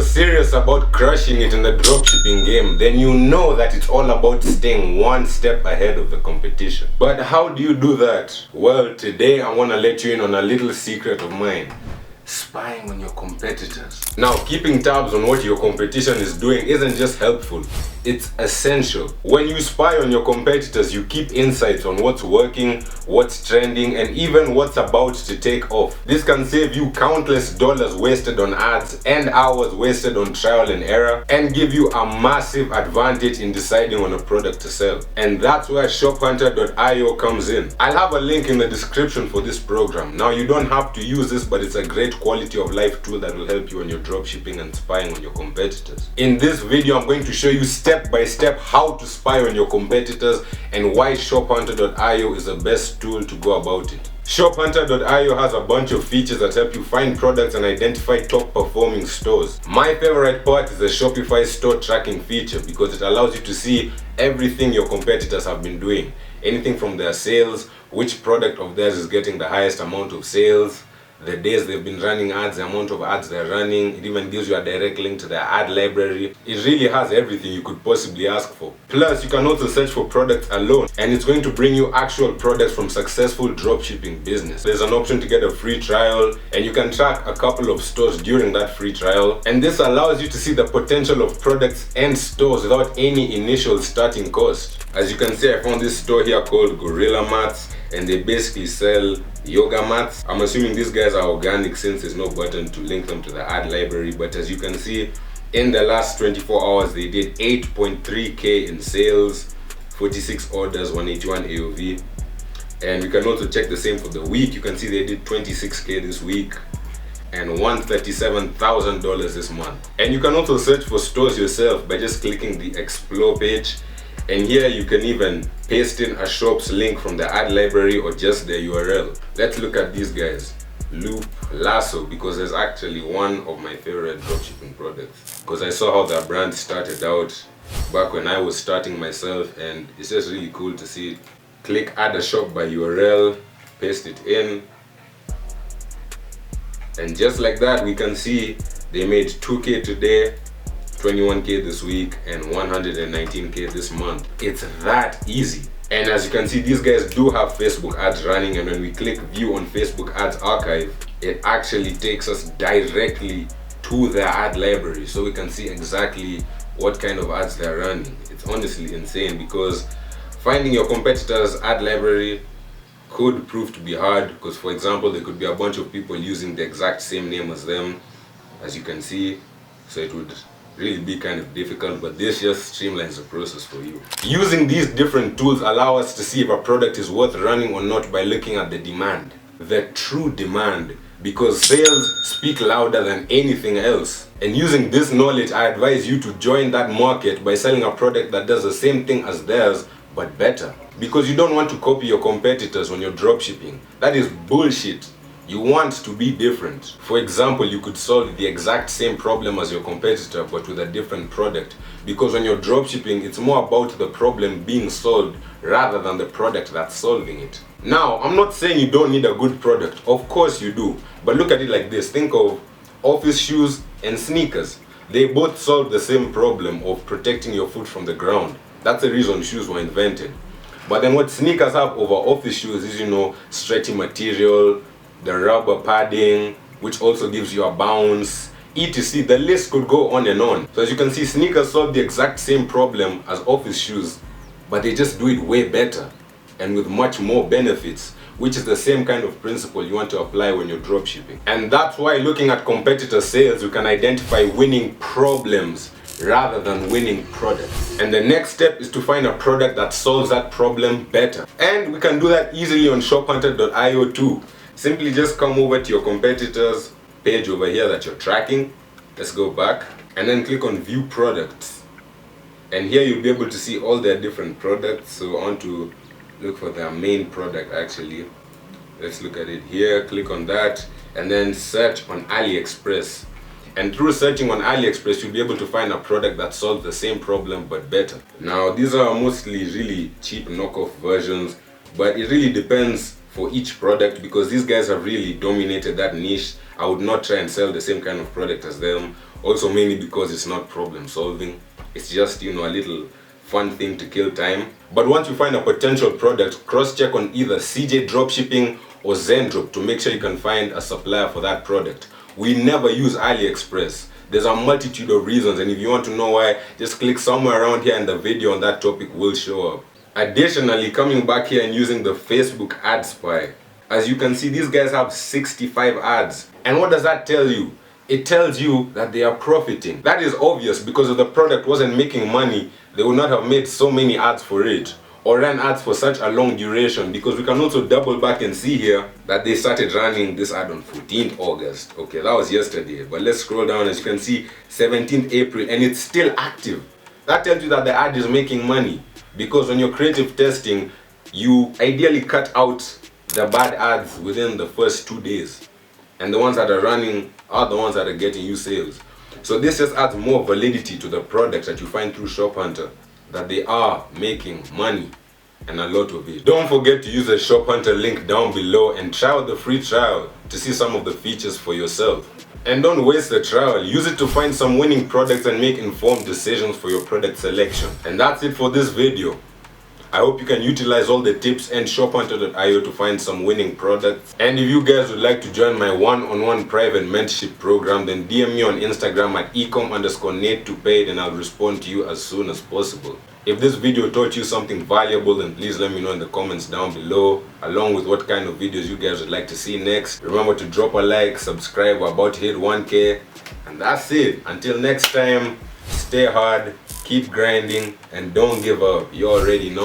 serious about crushing it in the dropshipping game, then you know that it's all about staying one step ahead of the competition. But how do you do that? Well, today I want to let you in on a little secret of mine. Spying on your competitors. Now, keeping tabs on what your competition is doing isn't just helpful, it's essential. When you spy on your competitors, you keep insights on what's working, what's trending, and even what's about to take off. This can save you countless dollars wasted on ads and hours wasted on trial and error, and give you a massive advantage in deciding on a product to sell. And that's where shophunter.io comes in. I'll have a link in the description for this program. Now, you don't have to use this, but it's a great quality of life tool that will help you on your dropshipping and spying on your competitors. In this video, I'm going to show you step by step how to spy on your competitors and why shophunter.io is the best tool to go about it. Shophunter.io has a bunch of features that help you find products and identify top performing stores. My favorite part is the Shopify store tracking feature because it allows you to see everything your competitors have been doing. Anything from their sales, which product of theirs is getting the highest amount of sales, the days they've been running ads, the amount of ads they're running. It even gives you a direct link to their ad library. It really has everything you could possibly ask for. Plus, you can also search for products alone, and it's going to bring you actual products from successful dropshipping business. There's an option to get a free trial, and you can track a couple of stores during that free trial. And this allows you to see the potential of products and stores without any initial starting cost. As you can see, I found this store here called Gorilla Mats, and they basically sell yoga mats. I'm assuming these guys are organic since there's no button to link them to the ad library, but as you can see, in the last 24 hours they did 8.3k in sales, 46 orders, 181 AOV. And we can also check the same for the week. You can see they did 26k this week and $137,000 this month. And you can also search for stores yourself by just clicking the explore page. And here you can even paste in a shop's link from the ad library or just the URL. Let's look at these guys. Loop, Lasso, because there's actually one of my favorite dropshipping products. Because I saw how their brand started out back when I was starting myself, and it's just really cool to see it. Click add a shop by URL, paste it in. And just like that, we can see they made 2k today, 21k this week, and 119k this month. It's that easy. And as you can see, these guys do have Facebook ads running, and when we click view on Facebook ads archive, it actually takes us directly to their ad library, so we can see exactly what kind of ads they're running. It's honestly insane because finding your competitors' ad library could prove to be hard, because for example, there could be a bunch of people using the exact same name as them, as you can see, so it would really be kind of difficult, but this just streamlines the process for you. Using these different tools allow us to see if a product is worth running or not by looking at the demand, the true demand, because sales speak louder than anything else. And using this knowledge, I advise you to join that market by selling a product that does the same thing as theirs but better, because you don't want to copy your competitors when you're dropshipping. That is bullshit. You want to be different. For example, you could solve the exact same problem as your competitor but with a different product, because when you're dropshipping, it's more about the problem being solved rather than the product that's solving it. Now, I'm not saying you don't need a good product. Of course you do. But look at it like this. Think of office shoes and sneakers. They both solve the same problem of protecting your foot from the ground. That's the reason shoes were invented. But then what sneakers have over office shoes is, stretchy material, the rubber padding, which also gives you a bounce, etc. The list could go on and on. So as you can see, sneakers solve the exact same problem as office shoes, but they just do it way better and with much more benefits, which is the same kind of principle you want to apply when you're dropshipping. And that's why looking at competitor sales, you can identify winning problems rather than winning products. And the next step is to find a product that solves that problem better. And we can do that easily on shophunter.io too. Simply just come over to your competitors page over here that you're tracking. Let's go back and then click on view products. And here you'll be able to see all their different products. So I want to look for their main product actually. Let's look at it here. Click on that and then search on AliExpress. And through searching on AliExpress, you'll be able to find a product that solves the same problem but better. Now, these are mostly really cheap knockoff versions, but it really depends for each product because these guys have really dominated that niche. I would not try and sell the same kind of product as them Also mainly because it's not problem solving. It's just, a little fun thing to kill time. But once you find a potential product, cross-check on either CJ Dropshipping or Zendrop to make sure you can find a supplier for that product. We never use AliExpress. There's a multitude of reasons, and if you want to know why, just click somewhere around here and the video on that topic will show up. Additionally, coming back here and using the Facebook ad spy. As you can see, these guys have 65 ads. And what does that tell you? It tells you that they are profiting. That is obvious, because if the product wasn't making money, they would not have made so many ads for it or ran ads for such a long duration, because we can also double back and see here that they started running this ad on 14th August. Okay, that was yesterday, but let's scroll down. As you can see, 17th April, and it's still active. That tells you that the ad is making money, because on your creative testing, you ideally cut out the bad ads within the first 2 days, and the ones that are running are the ones that are getting you sales. So this just adds more validity to the products that you find through Shop Hunter, that they are making money, and a lot of it. Don't forget to use the Shop Hunter link down below and try out the free trial to see some of the features for yourself. And don't waste the trial. Use it to find some winning products and make informed decisions for your product selection. And that's it for this video. I hope you can utilize all the tips and shophunter.io to find some winning products. And if you guys would like to join my one-on-one private mentorship program, then DM me on Instagram at ecom_Nate2paid, and I'll respond to you as soon as possible. If this video taught you something valuable, then please let me know in the comments down below, along with what kind of videos you guys would like to see next. Remember to drop a like, subscribe. We're about to hit 1K. And that's it. Until next time, stay hard, keep grinding, and don't give up. You already know.